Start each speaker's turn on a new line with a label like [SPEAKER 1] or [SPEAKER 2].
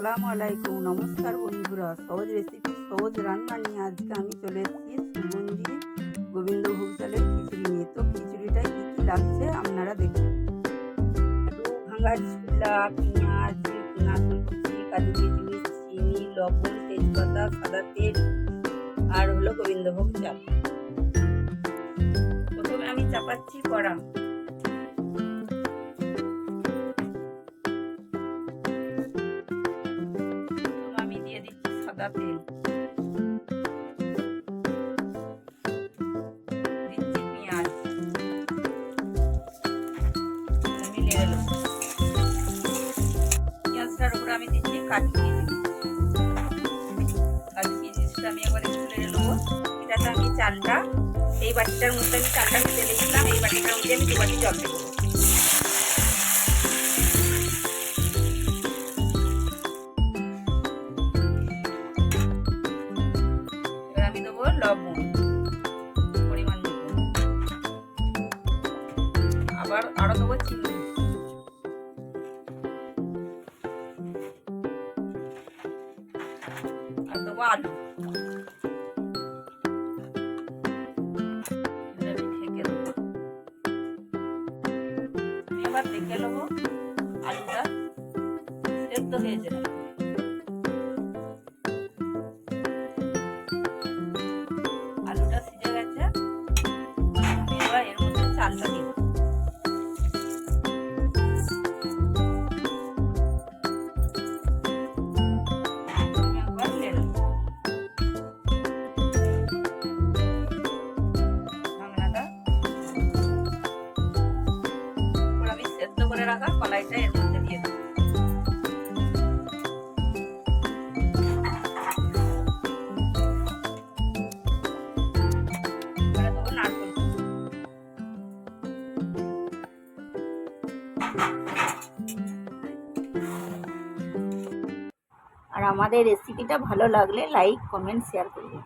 [SPEAKER 1] আসসালামু আলাইকুম। নমস্কার বন্ধুরা, সহজ রেসিপি সহজ রান্না নিয়ে আজকে আমি চলে এসেছি সুগন্ধি গোবিন্দভোগ চালের খিচুড়ি নিয়ে। তো খিচুড়িটায় কী কী লাগছে আপনারা দেখুন। দু ভাঙা ছোলা, পেঁয়াজ, নারকেল কুচি, কাজু কিশমিশ, চিনি, লবণ, তেজপাতা, সাদা তেল আর হলো গোবিন্দভোগ চাল। প্রথমে আমি চাপাচ্ছি কড়া। দিয়ে দিচ্ছি সাদা তেল, দিচ্ছি পেঁয়াজ, মিলিয়ে গেল। পেঁয়াজটার উপরে আমি দিচ্ছি কাজু কিশমিশটা আমি একবারে তুলে নেবো। এটাতে আমি চালটা, এই বাটিটার মধ্যে আমি চালটা মিশিয়ে দিয়েছিলাম, এই বাটিটার মধ্যে আমি 2 বাটি জল দেবো। আমি দেবো লবণ পরিমাণ মতো, আবার আরো দেবো চিনি, আর দেবো আলু। ঢেকে দেবো। আমি এবার দেখে নেবো আলুটা সেদ্ধ হয়ে যাবে। আলুটা সিজে গেছে, আমি এবার এর মধ্যে চালটা দিব। আমি সেদ্ধ করে রাখা কলাইটা এর মধ্যে দিয়ে দেবো। আর আমাদের রেসিপিটা ভালো লাগলে লাইক, কমেন্ট, শেয়ার করবেন।